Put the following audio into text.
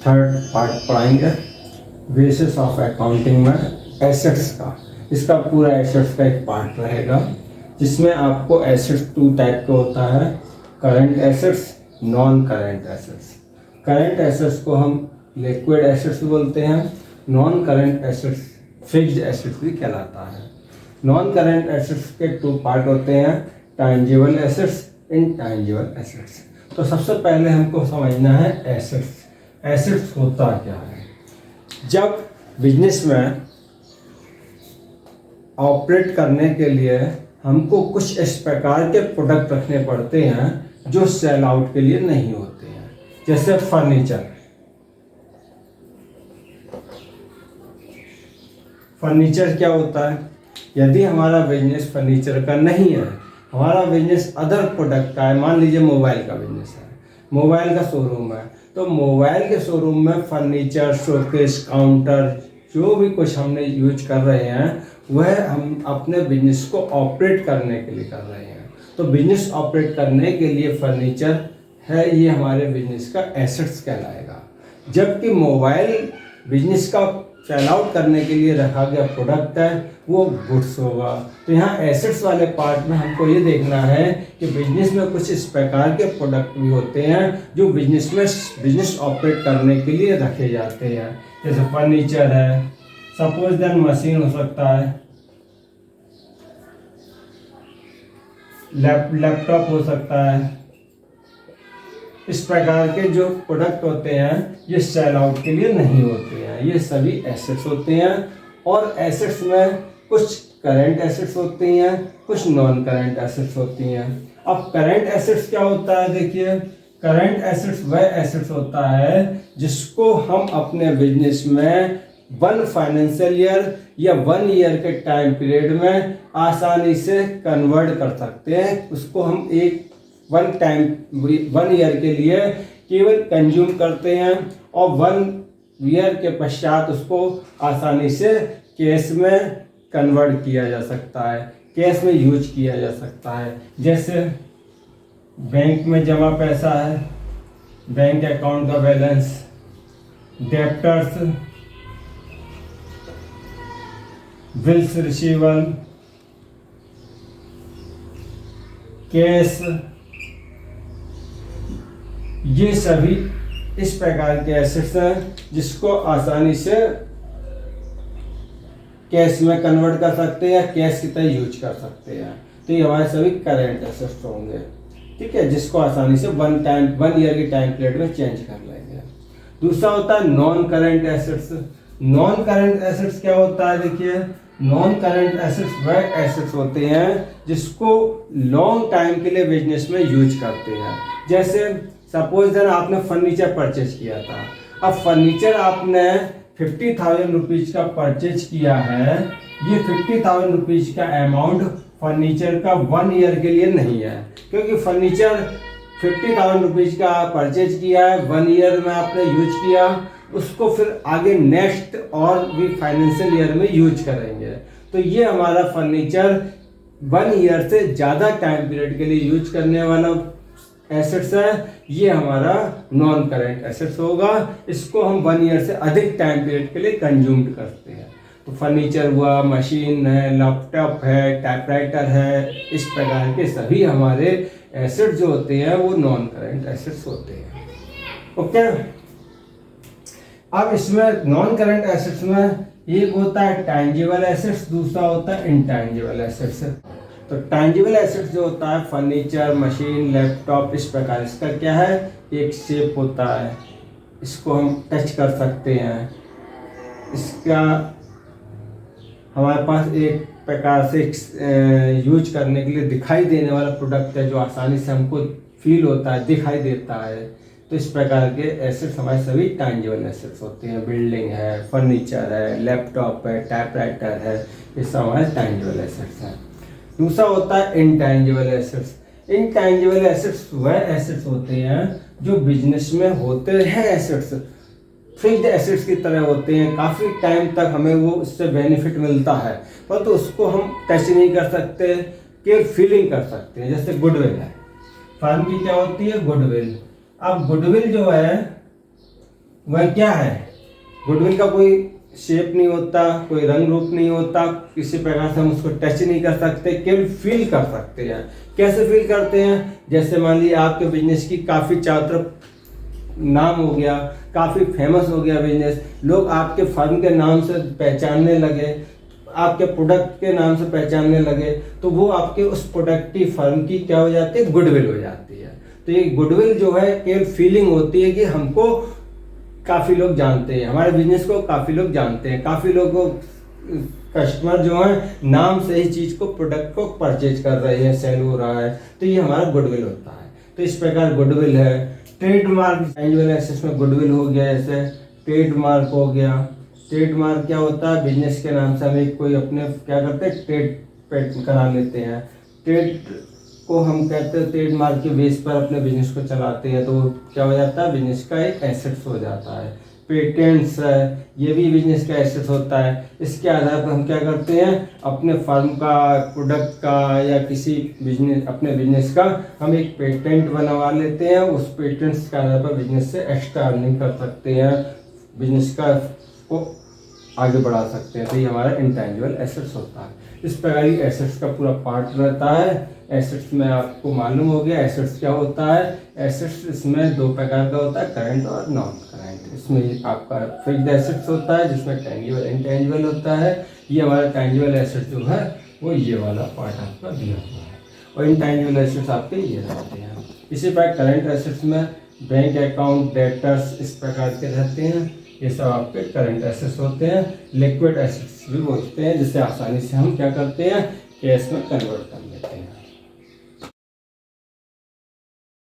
Third part पढ़ाएंगे basis of accounting में assets का। इसका पूरा एसेट्स का एक पार्ट रहेगा जिसमें आपको एसेट्स 2 टाइप का होता है, current assets, non current assets. Current assets को हम लिक्विड एसेट्स बोलते हैं, non current assets fixed assets भी कहलाता है। नॉन करंट एसेट्स के 2 पार्ट होते हैं, टैंजिबल एसेट्स, इनटैंजिबल एसेट्स। तो सबसे पहले हमको समझना है एसेट्स। एसेट्स होता क्या है? जब बिजनेस में ऑपरेट करने के लिए हमको कुछ इस प्रकार के प्रोडक्ट रखने पड़ते हैं जो सेल आउट के लिए नहीं होते हैं, जैसे फर्नीचर। फर्नीचर क्या होता है? यदि हमारा बिजनेस फर्नीचर का नहीं है, हमारा बिजनेस अदर प्रोडक्ट का है, मान लीजिए मोबाइल का बिजनेस है, मोबाइल का शोरूम है, तो मोबाइल के शोरूम में फर्नीचर, शोकेस, काउंटर, जो भी कुछ हमने यूज कर रहे हैं वह हम अपने बिजनेस को ऑपरेट करने के लिए कर रहे हैं। तो बिजनेस ऑपरेट करने के लिए फर्नीचर है, ये हमारे बिजनेस का एसेट्स कहलाएगा। जबकि मोबाइल बिजनेस का सेल आउट करने के लिए रखा गया प्रोडक्ट है, वो गुड्स होगा। तो यहाँ एसेट्स वाले पार्ट में हमको ये देखना है कि बिजनेस में कुछ इस प्रकार के प्रोडक्ट भी होते हैं जो बिजनेस में बिजनेस ऑपरेट करने के लिए रखे जाते हैं। जैसे फर्नीचर है, सपोज दैन मशीन हो सकता है, लैपटॉप हो सकता है। इस प्रकार के जो प्रोडक्ट होते हैं ये सेल आउट के लिए नहीं होते हैं, ये सभी एसेट्स होते हैं। और एसेट्स में कुछ करंट एसेट्स होती हैं, कुछ नॉन करंट एसेट्स होती हैं। अब करंट एसेट्स क्या होता है? देखिए, करंट एसेट्स वह एसेट्स होता है जिसको हम अपने बिजनेस में 1 फाइनेंशियल ईयर या 1 ईयर के टाइम पीरियड में आसानी से कन्वर्ट कर सकते हैं। उसको हम 1 ईयर के लिए केवल कंज्यूम करते हैं और 1 ईयर के पश्चात उसको आसानी से कैश में कन्वर्ट किया जा सकता है, कैश में यूज किया जा सकता है। जैसे बैंक में जमा पैसा है, बैंक अकाउंट का बैलेंस, डेप्टर्स, बिल्स रिसीवल, कैश, ये सभी इस प्रकार के एसेट्स हैं जिसको आसानी से कैश में कन्वर्ट कर सकते हैं, कैश की तरह यूज कर सकते हैं। तो ये हमारे सभी करंट एसेट्स होंगे, ठीक है, जिसको आसानी से 1 ईयर की टाइम पीरियड में चेंज कर लेंगे। दूसरा होता है non current assets. Non current assets क्या होता है? देखिए, नॉन करंट एसेट्स वह एसेट्स होते हैं जिसको लॉन्ग टाइम के लिए बिजनेस में यूज करते हैं। जैसे सपोज दैन आपने फर्नीचर परचेज किया था, अब फर्नीचर आपने 50,000 रुपीज़ का परचेज किया है। ये 50,000 रुपीज़ का अमाउंट फर्नीचर का 1 ईयर के लिए नहीं है, क्योंकि फर्नीचर 50,000 रुपीज़ का परचेज किया है, 1 ईयर में आपने यूज किया, उसको फिर आगे नेक्स्ट और भी फाइनेंशियल ईयर में यूज करेंगे। तो ये हमारा फर्नीचर 1 ईयर से ज़्यादा टाइम पीरियड के लिए यूज करने वाला एसेट्स है, ये हमारा नॉन करंट एसेट्स होगा। इसको हम 1 ईयर से अधिक टाइम पीरियड के लिए कंज्यूम करते हैं। तो फर्नीचर हुआ, मशीन है, लैपटॉप है, टाइपराइटर है, इस प्रकार के सभी हमारे एसेट्स जो होते हैं वो नॉन करंट एसेट्स होते हैं। ओके, अब इसमें नॉन करंट एसेट्स में एक होता है टैंजिबल एसेट्स, दूसरा होता है इनटैंजिबल एसेट्स। तो टैंजिबल एसेट्स जो होता है फर्नीचर, मशीन, लैपटॉप, इस प्रकार इसका क्या है? एक शेप होता है, इसको हम टच कर सकते हैं, इसका हमारे पास एक प्रकार से यूज करने के लिए दिखाई देने वाला प्रोडक्ट है जो आसानी से हमको फील होता है, दिखाई देता है। तो इस प्रकार के एसेट्स हमारे सभी टैंजिबल एसेट्स होते हैं। बिल्डिंग है, फर्नीचर है, लैपटॉप है, टाइपराइटर है, ये सब हमारे टैंजिबल एसेट्स हैं। दूसरा होता है इनटैंजिबल एसेट्स। इनटैंजिबल एसेट्स वह एसेट्स होते हैं जो बिजनेस में होते हैं एसेट्स, फिक्स्ड एसेट्स की तरह होते हैं, काफ़ी टाइम तक हमें वो उससे बेनिफिट मिलता है, पर तो उसको हम टच नहीं कर सकते, केवल फीलिंग कर सकते हैं। जैसे गुडविल है, फर्म की क्या होती है? गुडविल। अब गुडविल जो है वह क्या है, गुडविल का कोई शेप नहीं होता, कोई रंग रूप नहीं होता, किसी प्रकार से हम उसको टच नहीं कर सकते, केवल फील कर सकते हैं। कैसे फील करते हैं, जैसे मान लीजिए आपके बिजनेस की काफ़ी चारों तरफ नाम हो गया, काफ़ी फेमस हो गया बिजनेस, लोग आपके फर्म के नाम से पहचानने लगे, आपके प्रोडक्ट के नाम से पहचानने लगे, तो वो आपके उस प्रोडक्ट की फर्म की क्या हो जाती है, गुडविल हो जाती है। तो ये गुडविल जो है केवल फीलिंग होती है कि हमको काफ़ी लोग जानते हैं, हमारे बिजनेस को काफ़ी लोग जानते हैं, काफ़ी लोग को कस्टमर जो है नाम से ही चीज़ को, प्रोडक्ट को परचेज कर रहे हैं, सेल हो रहा है, तो ये हमारा गुडविल होता है। तो इस प्रकार गुडविल है। ट्रेडमार्क, इंटेंजिबल एसेट्स में गुडविल हो गया, ऐसे ट्रेडमार्क हो गया। ट्रेडमार्क क्या होता है, बिजनेस के नाम से हम एक कोई अपने क्या करते हैं, ट्रेड पेट करा लेते हैं, ट्रेड को हम कहते हैं ट्रेडमार्क के बेस पर अपने बिजनेस को चलाते हैं, तो क्या हो जाता है, बिजनेस का एक एसेट्स हो जाता है। पेटेंट्स है, ये भी बिजनेस का एसेट्स होता है। इसके आधार पर हम क्या करते हैं, अपने फर्म का, प्रोडक्ट का या किसी बिजनेस, अपने बिजनेस का हम एक पेटेंट बनवा लेते हैं, उस पेटेंट्स के आधार पर बिजनेस से एक्स्ट्रा अर्निंग कर सकते हैं, बिजनेस का को आगे बढ़ा सकते हैं। तो ये हमारा इंटेंजिबल एसेट्स होता है। इस प्रकार की एसेट्स का पूरा पार्ट रहता है। एसेट्स में आपको मालूम हो गया एसेट्स क्या होता है। एसेट्स इसमें दो प्रकार का होता है, करंट और नॉन करंट। इसमें आपका फिक्स्ड एसेट्स होता है जिसमें टेंजिबल इंटेंजिबल होता है। ये हमारा टेंजिबल एसेट्स जो है वो ये वाला पार्ट आपका दिया हुआ है, और इंटेंजिबल एसेट्स आपके ये रहते हैं। इसी प्रकार करंट एसेट्स में बैंक अकाउंट, डेटर्स इस प्रकार के रहते हैं। ये सब आपके करंट एसेट्स होते हैं। लिक्विड एसेट्स भी बोलते हैं, जिसे आसानी से हम क्या करते हैं, कैश में कन्वर्ट कर लेते हैं।